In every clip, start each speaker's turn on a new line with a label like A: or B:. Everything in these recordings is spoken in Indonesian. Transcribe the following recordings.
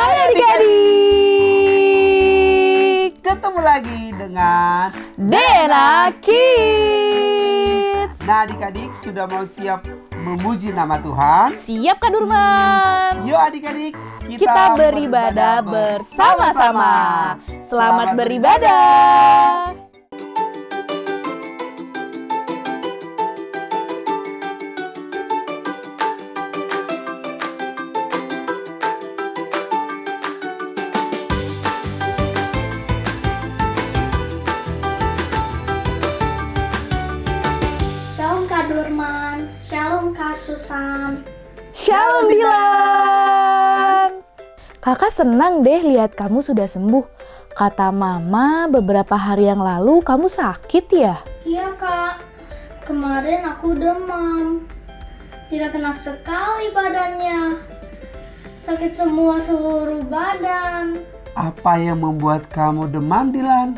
A: Hai adik-adik,
B: Ketemu lagi dengan
A: Dena Kids.
B: Nah adik-adik sudah mau siap memuji nama Tuhan?
A: Siap Kak Durman?
B: Yuk adik-adik
A: Kita beribadah bersama-sama. Selamat beribadah.
C: Shalom Kak Durman, Shalom Kak Susan.
A: Shalom Dilan. Kakak senang deh lihat kamu sudah sembuh. Kata mama beberapa hari yang lalu kamu sakit ya?
C: Iya Kak, kemarin aku demam. Tidak enak sekali badannya. Sakit semua seluruh badan.
B: Apa yang membuat kamu demam Dilan?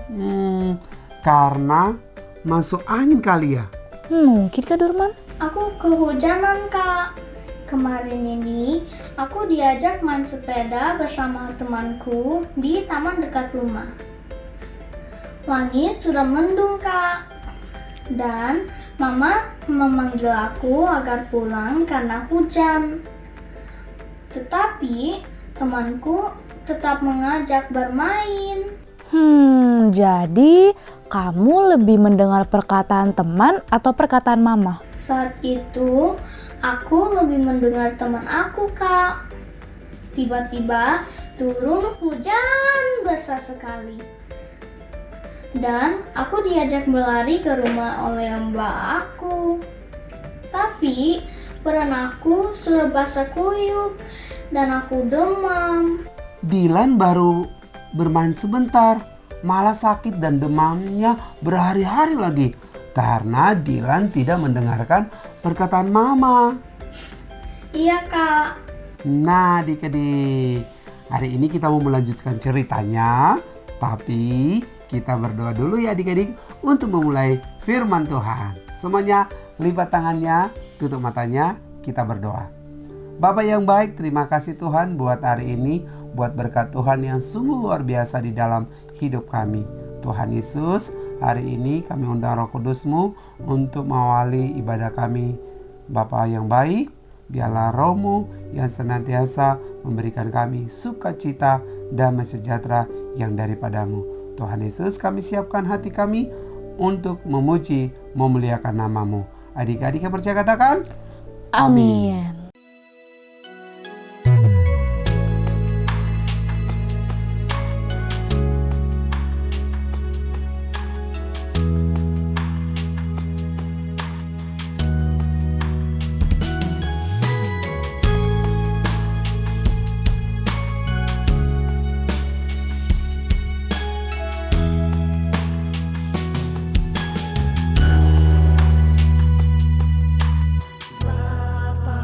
B: Karena masuk angin kali ya?
A: Mungkin Kak Durman.
C: Aku kehujanan Kak. Kemarin ini aku diajak main sepeda bersama temanku di taman dekat rumah. Langit sudah mendung Kak. Dan mama memanggil aku agar pulang karena hujan. Tetapi temanku tetap mengajak bermain.
A: Jadi kamu lebih mendengar perkataan teman atau perkataan mama?
C: Saat itu aku lebih mendengar teman aku Kak. Tiba-tiba turun hujan besar sekali. Dan aku diajak berlari ke rumah oleh mbak aku. Tapi badan aku sudah basah kuyup dan aku demam.
B: Dilan baru bermain sebentar, malah sakit dan demamnya berhari-hari lagi. Karena Dilan tidak mendengarkan perkataan mama.
C: Iya Kak.
B: Nah adik-adik, hari ini kita mau melanjutkan ceritanya. Tapi kita berdoa dulu ya adik-adik untuk memulai firman Tuhan. Semuanya lipat tangannya, tutup matanya, kita berdoa. Bapa yang baik, terima kasih Tuhan buat hari ini, buat berkat Tuhan yang sungguh luar biasa di dalam hidup kami. Tuhan Yesus, hari ini kami undang Roh Kudus-Mu untuk mengawali ibadah kami. Bapa yang baik, biarlah Roh-Mu yang senantiasa memberikan kami sukacita, damai sejahtera yang daripada-Mu. Tuhan Yesus, kami siapkan hati kami untuk memuji, memuliakan nama-Mu. Adik-adik yang percaya katakan,
A: Amin.
C: Bapa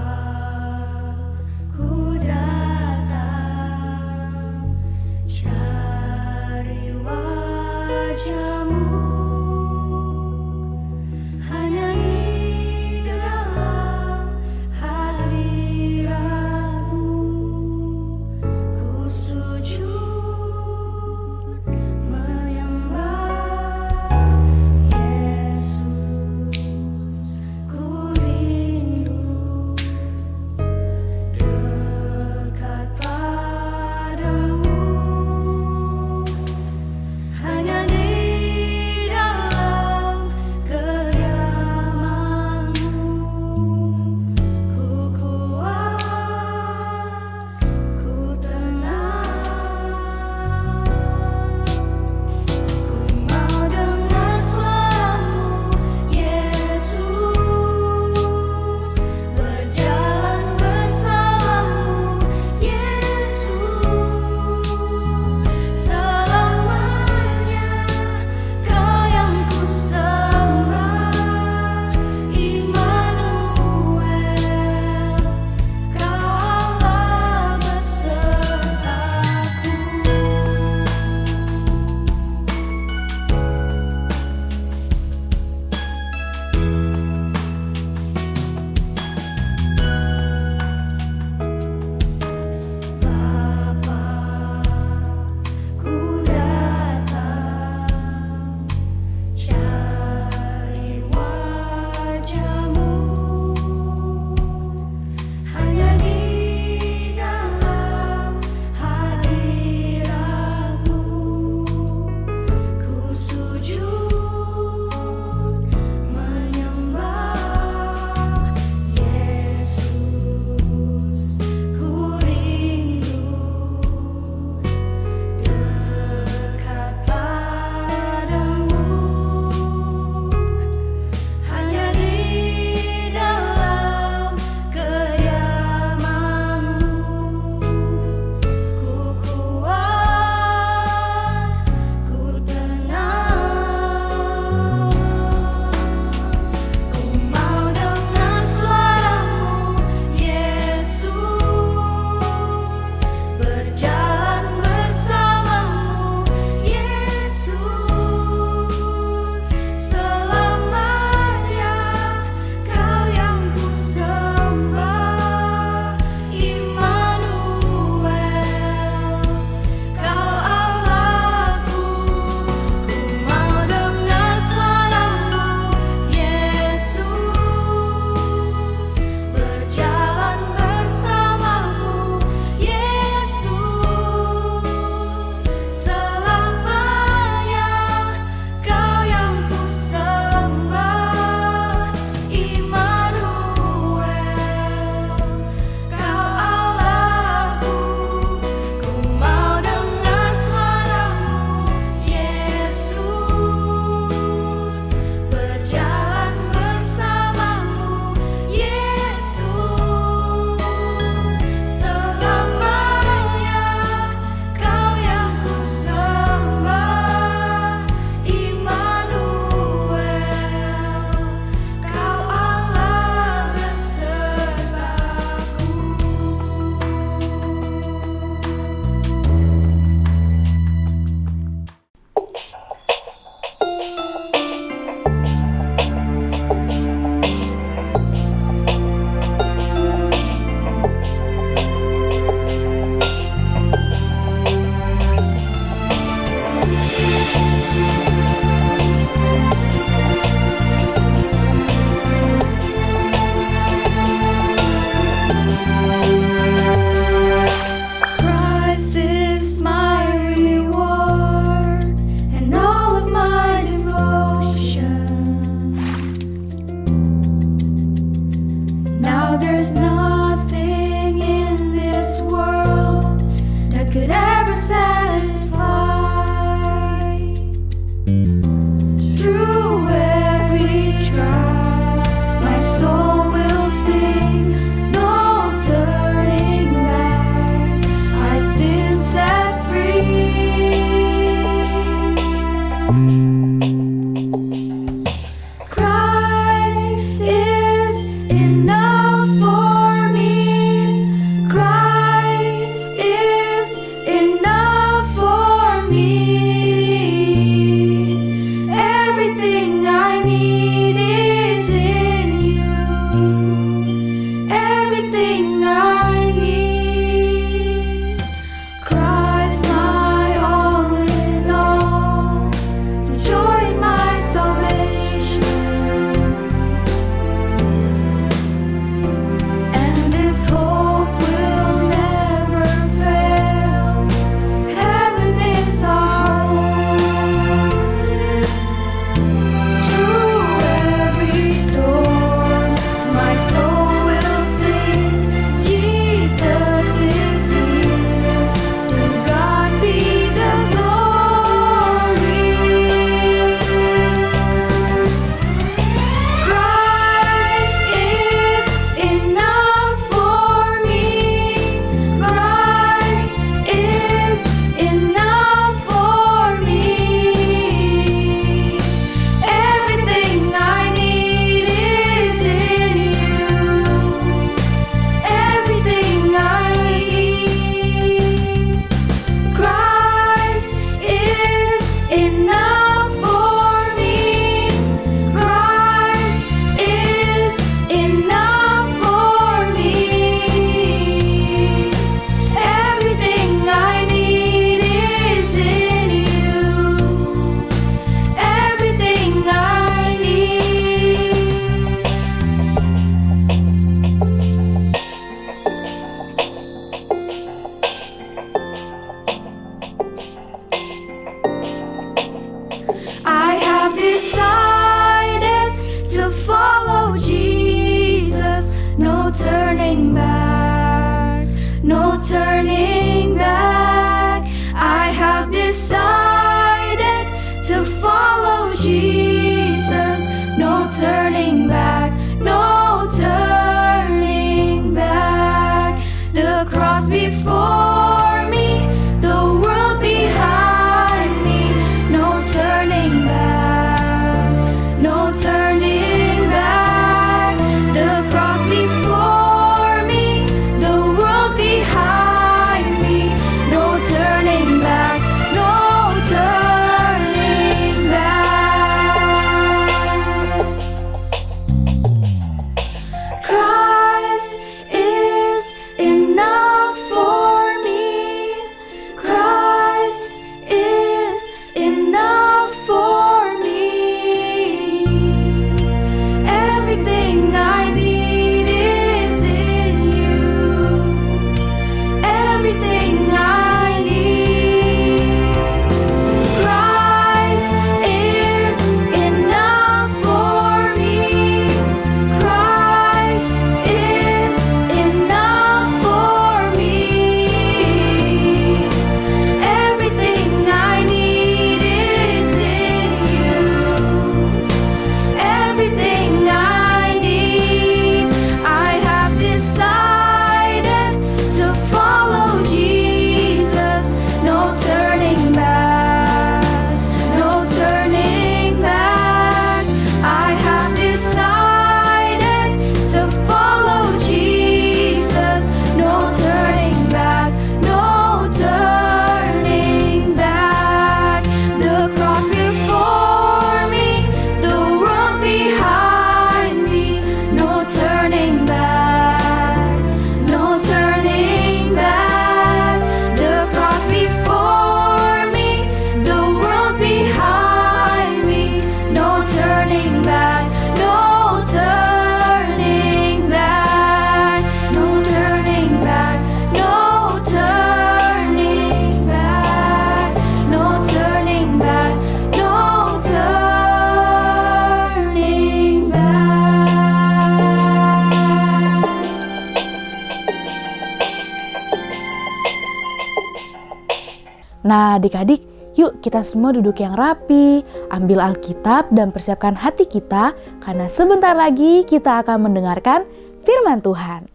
A: Nah adik-adik, yuk kita semua duduk yang rapi, ambil Alkitab dan persiapkan hati kita karena sebentar lagi kita akan mendengarkan firman Tuhan.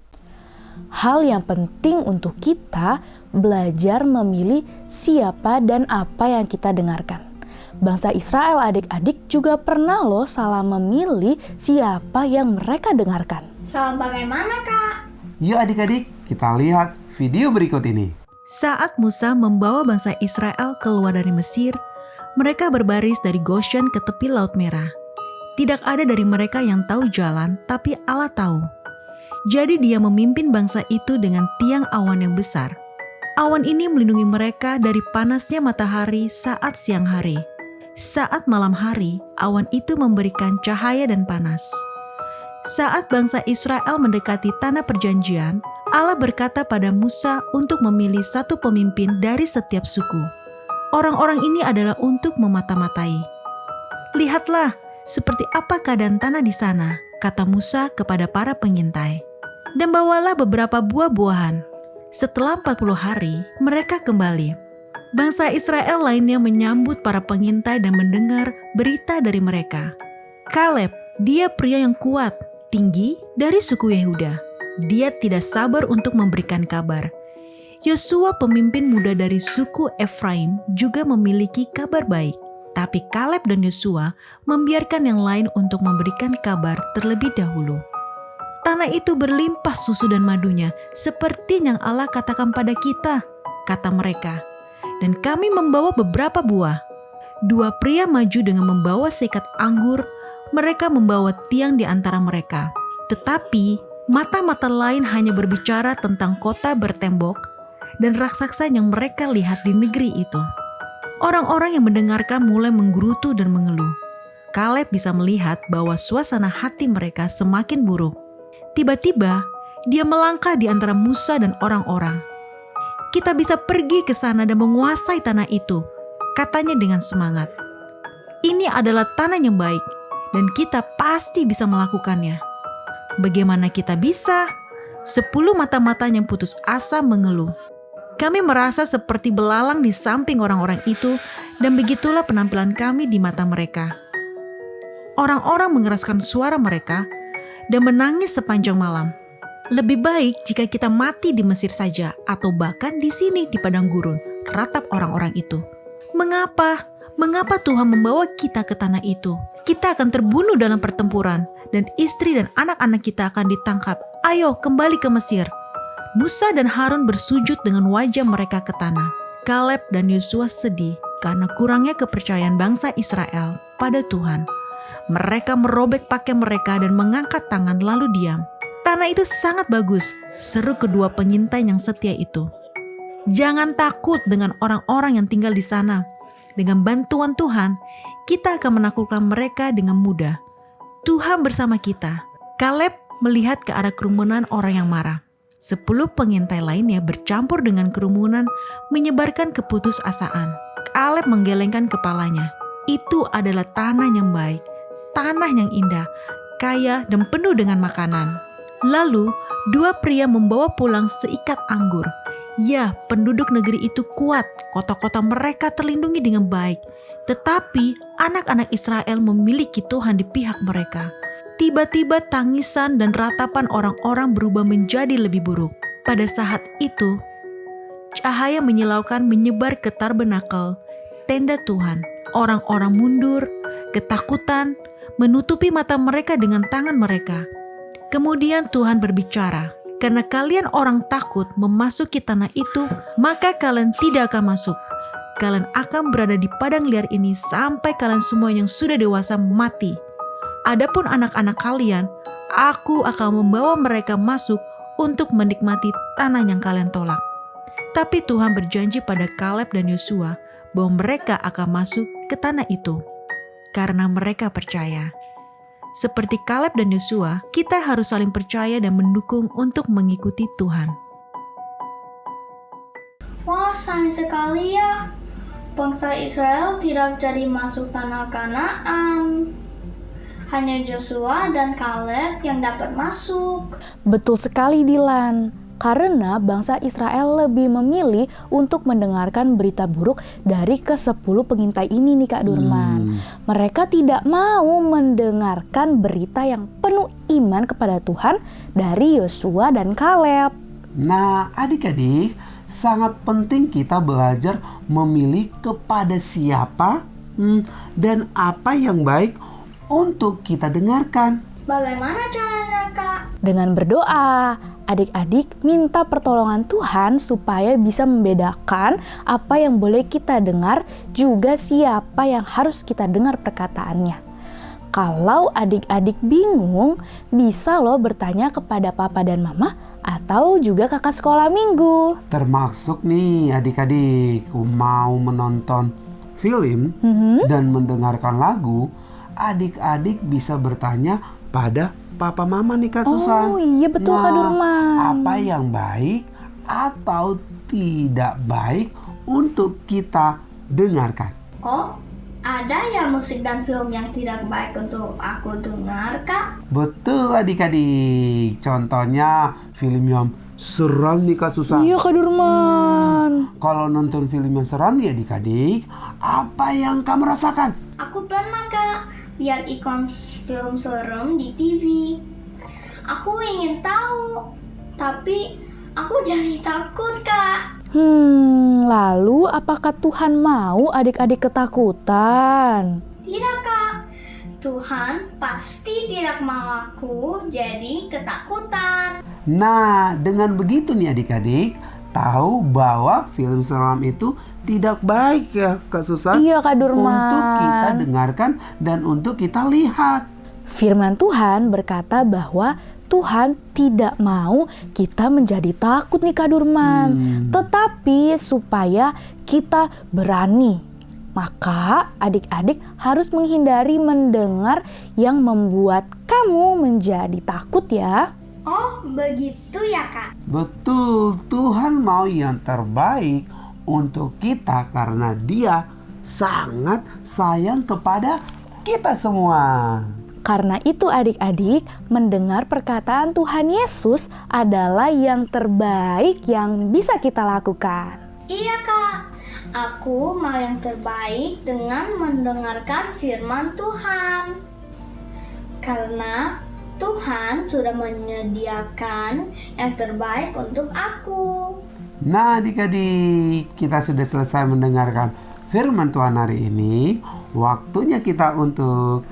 A: Hal yang penting untuk kita belajar memilih siapa dan apa yang kita dengarkan. Bangsa Israel adik-adik juga pernah loh salah memilih siapa yang mereka dengarkan.
C: Salah bagaimana, Kak?
B: Yuk adik-adik, kita lihat video berikut ini.
D: Saat Musa membawa bangsa Israel keluar dari Mesir, mereka berbaris dari Goshen ke tepi Laut Merah. Tidak ada dari mereka yang tahu jalan, tapi Allah tahu. Jadi dia memimpin bangsa itu dengan tiang awan yang besar. Awan ini melindungi mereka dari panasnya matahari saat siang hari. Saat malam hari, awan itu memberikan cahaya dan panas. Saat bangsa Israel mendekati tanah perjanjian, Allah berkata pada Musa untuk memilih satu pemimpin dari setiap suku. Orang-orang ini adalah untuk memata-matai. Lihatlah, seperti apa keadaan tanah di sana, kata Musa kepada para pengintai. Dan bawalah beberapa buah-buahan. Setelah 40 hari, mereka kembali. Bangsa Israel lainnya menyambut para pengintai dan mendengar berita dari mereka. Kaleb, dia pria yang kuat, tinggi dari suku Yehuda. Dia tidak sabar untuk memberikan kabar. Yosua, pemimpin muda dari suku Efraim, juga memiliki kabar baik. Tapi Kaleb dan Yosua membiarkan yang lain untuk memberikan kabar terlebih dahulu. Tanah itu berlimpah susu dan madunya, seperti yang Allah katakan pada kita, kata mereka. Dan kami membawa beberapa buah. Dua pria maju dengan membawa seikat anggur, mereka membawa tiang di antara mereka. Tetapi mata-mata lain hanya berbicara tentang kota bertembok dan raksasa yang mereka lihat di negeri itu. Orang-orang yang mendengarkan mulai menggerutu dan mengeluh. Kaleb bisa melihat bahwa suasana hati mereka semakin buruk. Tiba-tiba, dia melangkah di antara Musa dan orang-orang. Kita bisa pergi ke sana dan menguasai tanah itu, katanya dengan semangat. Ini adalah tanah yang baik, dan kita pasti bisa melakukannya. Bagaimana kita bisa? 10 mata-mata yang putus asa mengeluh. Kami merasa seperti belalang di samping orang-orang itu, dan begitulah penampilan kami di mata mereka. Orang-orang mengeraskan suara mereka dan menangis sepanjang malam. Lebih baik jika kita mati di Mesir saja, atau bahkan di sini di padang gurun, ratap orang-orang itu. Mengapa? Mengapa Tuhan membawa kita ke tanah itu? Kita akan terbunuh dalam pertempuran, dan istri dan anak-anak kita akan ditangkap. Ayo kembali ke Mesir. Musa dan Harun bersujud dengan wajah mereka ke tanah. Kaleb dan Yosua sedih karena kurangnya kepercayaan bangsa Israel pada Tuhan. Mereka merobek pakaian mereka dan mengangkat tangan lalu diam. Tanah itu sangat bagus, seru kedua pengintai yang setia itu. Jangan takut dengan orang-orang yang tinggal di sana. Dengan bantuan Tuhan, kita akan menaklukkan mereka dengan mudah. Tuhan bersama kita. Kaleb melihat ke arah kerumunan orang yang marah. 10 pengintai lainnya bercampur dengan kerumunan menyebarkan keputusasaan. Kaleb menggelengkan kepalanya. Itu adalah tanah yang baik, tanah yang indah, kaya dan penuh dengan makanan. Lalu, 2 pria membawa pulang seikat anggur. Ya, penduduk negeri itu kuat, kota-kota mereka terlindungi dengan baik. Tetapi, anak-anak Israel memiliki Tuhan di pihak mereka. Tiba-tiba tangisan dan ratapan orang-orang berubah menjadi lebih buruk. Pada saat itu, cahaya menyilaukan menyebar ke tabernakel, tenda Tuhan. Orang-orang mundur, ketakutan, menutupi mata mereka dengan tangan mereka. Kemudian Tuhan berbicara, karena kalian orang takut memasuki tanah itu, maka kalian tidak akan masuk. Kalian akan berada di padang liar ini sampai kalian semua yang sudah dewasa mati. Adapun anak-anak kalian, aku akan membawa mereka masuk untuk menikmati tanah yang kalian tolak. Tapi Tuhan berjanji pada Kaleb dan Yosua bahwa mereka akan masuk ke tanah itu, karena mereka percaya. Seperti Kaleb dan Yosua, kita harus saling percaya dan mendukung untuk mengikuti Tuhan.
C: Wah, sayang sekali ya. Bangsa Israel tidak jadi masuk tanah Kanaan. Hanya Joshua dan Kaleb yang dapat masuk.
A: Betul sekali Dilan. karena bangsa Israel lebih memilih untuk mendengarkan berita buruk dari ke-10 pengintai ini nih Kak Durman. Mereka tidak mau mendengarkan berita yang penuh iman kepada Tuhan dari Yosua dan Kaleb.
B: Nah, adik-adik, sangat penting kita belajar memilih kepada siapa dan apa yang baik untuk kita dengarkan.
C: Bagaimana caranya, Kak?
A: Dengan berdoa, adik-adik minta pertolongan Tuhan supaya bisa membedakan apa yang boleh kita dengar, juga siapa yang harus kita dengar perkataannya. Kalau adik-adik bingung, bisa loh bertanya kepada papa dan mama atau juga kakak sekolah minggu.
B: Termasuk nih adik-adik mau menonton film dan mendengarkan lagu, adik-adik bisa bertanya pada papa mama nih Kak Susan.
A: Oh iya betul Kak Durman.
B: Apa yang baik atau tidak baik untuk kita dengarkan?
C: Oh, ada ya musik dan film yang tidak baik untuk aku dengar, Kak?
B: Betul adik-adik. Contohnya film yang seram nih Kak Susan.
A: Iya Kak Durman.
B: Kalau nonton film yang seram nih adik-adik, apa yang kamu rasakan?
C: Aku pernah, Kak, lihat iklan film serem di TV. Aku ingin tahu, tapi aku jadi takut, Kak.
A: Lalu apakah Tuhan mau adik-adik ketakutan?
C: Tidak, Kak. Tuhan pasti tidak mau aku jadi ketakutan.
B: Nah, dengan begitu nih adik-adik, tahu bahwa film seram itu tidak baik ya Kak Susan?
A: Iya Kak Durman.
B: Untuk kita dengarkan dan untuk kita lihat.
A: Firman Tuhan berkata bahwa Tuhan tidak mau kita menjadi takut nih Kak Durman, tetapi supaya kita berani. Maka adik-adik harus menghindari mendengar yang membuat kamu menjadi takut ya.
C: Oh, begitu ya, Kak?
B: Betul, Tuhan mau yang terbaik untuk kita karena Dia sangat sayang kepada kita semua.
A: Karena itu adik-adik, mendengar perkataan Tuhan Yesus adalah yang terbaik yang bisa kita lakukan.
C: Iya, Kak. Aku mau yang terbaik dengan mendengarkan firman Tuhan. Karena Tuhan sudah menyediakan yang terbaik untuk aku.
B: Nah adik-adik, kita sudah selesai mendengarkan firman Tuhan hari ini. Waktunya kita untuk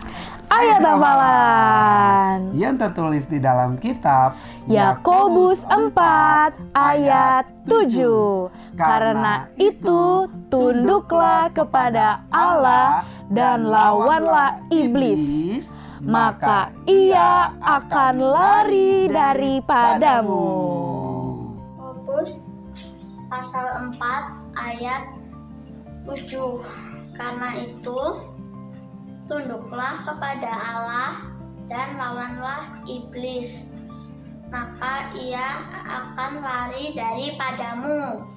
A: Ayat hafalan
B: yang tertulis di dalam kitab
A: Yakobus 4 ayat 7. Karena itu tunduklah kepada Allah dan lawanlah iblis, maka ia akan lari daripadamu.
C: Yakobus pasal 4 ayat 7. Karena itu tunduklah kepada Allah dan lawanlah iblis, maka ia akan lari daripadamu.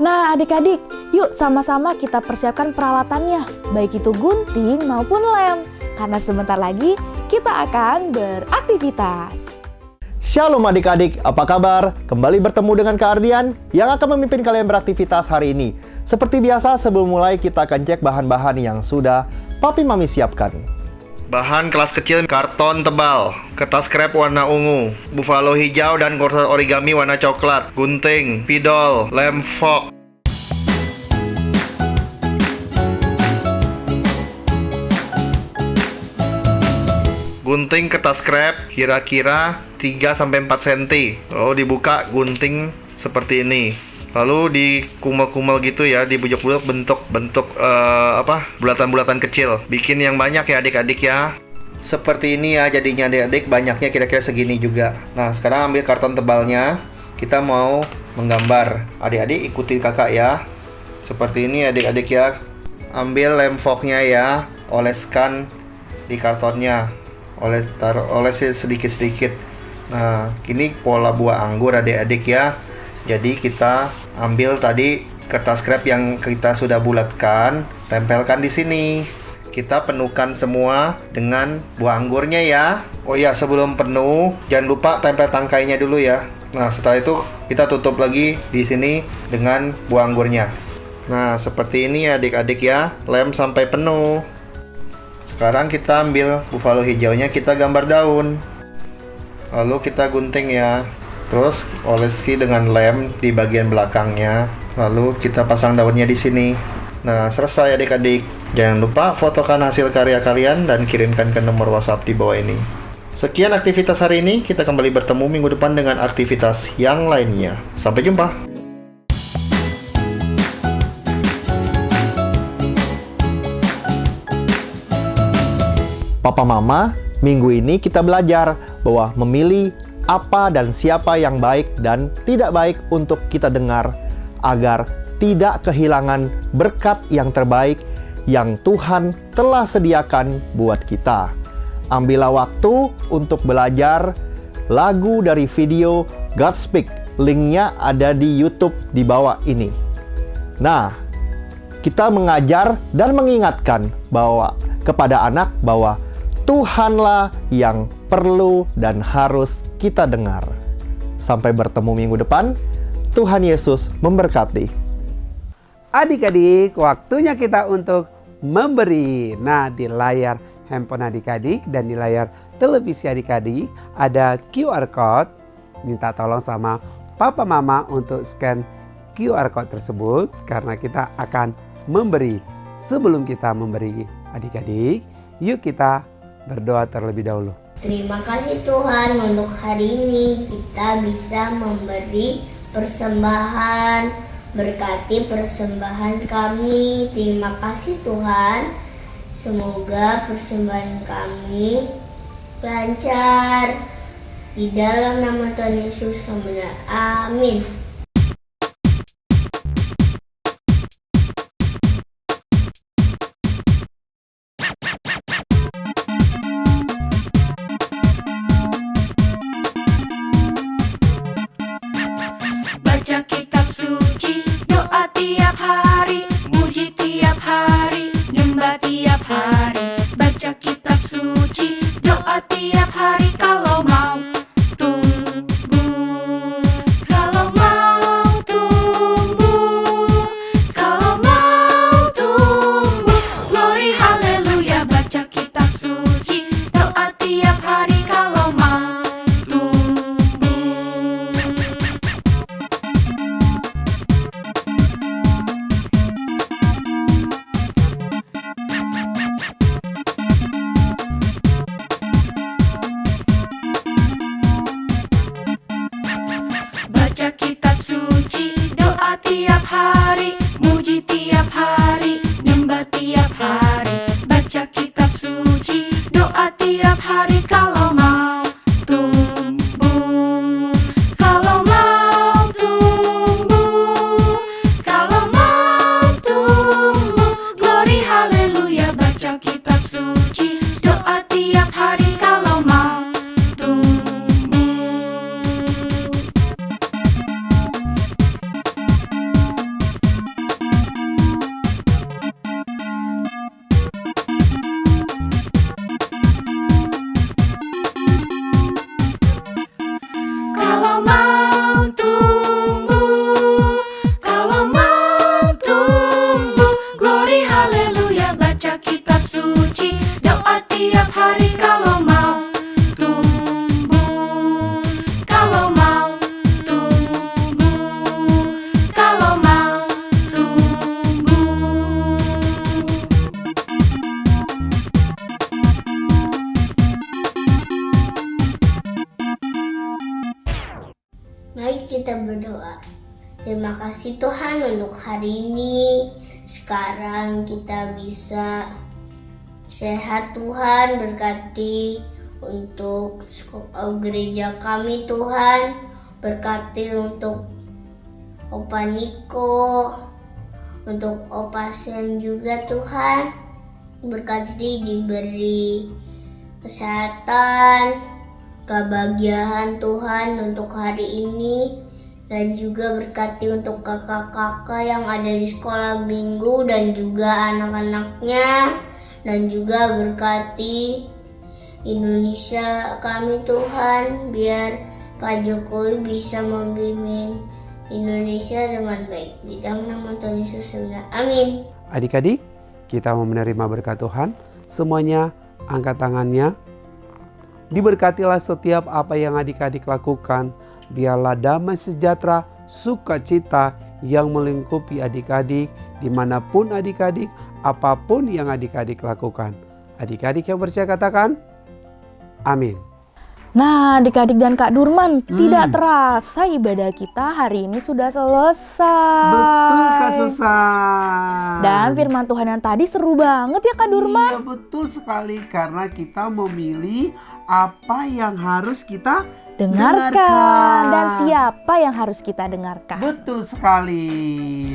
A: Nah adik-adik, yuk sama-sama kita persiapkan peralatannya, baik itu gunting maupun lem, karena sebentar lagi kita akan beraktivitas.
E: Shalom adik-adik, apa kabar? Kembali bertemu dengan Kak Ardian yang akan memimpin kalian beraktivitas hari ini. Seperti biasa, sebelum mulai kita akan cek bahan-bahan yang sudah Papi Mami siapkan.
F: Bahan kelas kecil karton tebal, kertas krep warna ungu, buffalo hijau dan kertas origami warna coklat, gunting, spidol, lem fork. Gunting kertas krep kira-kira 3-4 cm. Lalu dibuka gunting seperti ini. Lalu dikumel-kumel gitu ya, dibujak-bujak bentuk bulatan-bulatan kecil. Bikin yang banyak ya adik-adik ya. Seperti ini ya jadinya adik-adik, banyaknya kira-kira segini juga. Nah, sekarang ambil karton tebalnya. Kita mau menggambar. Adik-adik ikuti kakak ya. Seperti ini adik-adik ya. Ambil lem forknya ya, oleskan di kartonnya. Olesin sedikit-sedikit. Nah, ini pola buah anggur adik-adik ya. Jadi kita ambil tadi kertas krep yang kita sudah bulatkan, tempelkan di sini. kita penuhkan semua dengan buah anggurnya ya. Oh ya, sebelum penuh jangan lupa tempel tangkainya dulu ya. Nah, setelah itu kita tutup lagi di sini dengan buah anggurnya. Nah, seperti ini ya adik-adik ya, lem sampai penuh. Sekarang kita ambil buffalo hijaunya, kita gambar daun. Lalu kita gunting ya. Terus olesi dengan lem di bagian belakangnya. Lalu kita pasang daunnya di sini. Nah, selesai adik-adik. Jangan lupa fotokan hasil karya kalian dan kirimkan ke nomor WhatsApp di bawah ini. Sekian aktivitas hari ini, kita kembali bertemu minggu depan dengan aktivitas yang lainnya. Sampai jumpa.
E: Papa Mama, minggu ini kita belajar bahwa memilih apa dan siapa yang baik dan tidak baik untuk kita dengar agar tidak kehilangan berkat yang terbaik yang Tuhan telah sediakan buat kita. Ambillah waktu untuk belajar lagu dari video God Speak. Linknya ada di YouTube di bawah ini. Nah, kita mengajar dan mengingatkan bahwa kepada anak bahwa Tuhanlah yang perlu dan harus kita dengar. Sampai bertemu minggu depan. Tuhan Yesus memberkati.
B: Adik-adik, waktunya kita untuk memberi. Nah, di layar handphone adik-adik dan di layar televisi adik-adik ada QR code. Minta tolong sama Papa Mama untuk scan QR code tersebut karena kita akan memberi. Sebelum kita memberi adik-adik, yuk kita berdoa terlebih dahulu.
C: Terima kasih Tuhan untuk hari ini kita bisa memberi persembahan. Berkati persembahan kami. Terima kasih Tuhan. Semoga persembahan kami lancar. Di dalam nama Tuhan Yesus kami berdoa. Amin.
G: Baca kitab suci, doa tiap hari, muji tiap hari, nyembah tiap hari. Baca kitab suci, doa tiap hari kalau mau tumbuh. Kalau mau tumbuh, kalau mau tumbuh. Glory haleluya, baca kitab suci, doa tiap hari kalau mau tumbuh. Baca kitab suci, doa tiap hari, muji tiap hari, nyembah tiap hari. Baca kitab suci, doa tiap hari kalau mau tumbuh. Kalau mau tumbuh, kalau mau tumbuh. Glory haleluya, baca kitab suci, doa tiap hari kalau mau tumbuh. Kalau mau tumbuh, kalau mau tumbuh. Glory haleluya, baca kitab suci, doa tiap hari kalau mau tumbuh. Kalau mau tumbuh, kalau mau tumbuh.
C: Mari kita berdoa. Terima kasih Tuhan untuk hari ini. Sekarang kita bisa sehat Tuhan. Berkati untuk gereja kami Tuhan. Berkati untuk Opa Niko, untuk Opa Sam juga Tuhan. Berkati diberi kesehatan, kebahagiaan Tuhan untuk hari ini, dan juga berkati untuk kakak-kakak yang ada di sekolah minggu dan juga anak-anaknya, dan juga berkati Indonesia kami Tuhan, biar Pak Jokowi bisa membimbing Indonesia dengan baik. Di dalam nama Tuhan Yesus, amin.
B: Adik-adik, kita mau menerima berkat Tuhan. Semuanya angkat tangannya. Diberkatilah setiap apa yang adik-adik lakukan. Biarlah damai sejahtera, sukacita yang melingkupi adik-adik dimanapun adik-adik, apapun yang adik-adik lakukan. Adik-adik yang percaya katakan, amin.
A: Nah, adik-adik dan Kak Durman, tidak terasa ibadah kita hari ini sudah selesai.
B: Betul Kak Susan.
A: Dan firman Tuhan yang tadi seru banget ya Kak Durman.
B: Iya betul sekali, karena kita memilih apa yang harus kita
A: Dengarkan. Dan siapa yang harus kita dengarkan.
B: Betul sekali.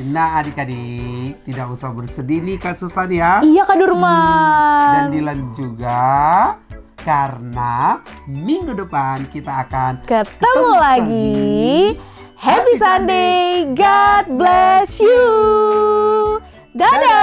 B: Nah adik-adik, tidak usah bersedih nih Kak Susan ya.
A: Iya Kak Durman.
B: Dan Dilan juga, karena minggu depan kita akan
A: ketemu lagi. Happy Sunday, God bless you. Dadah.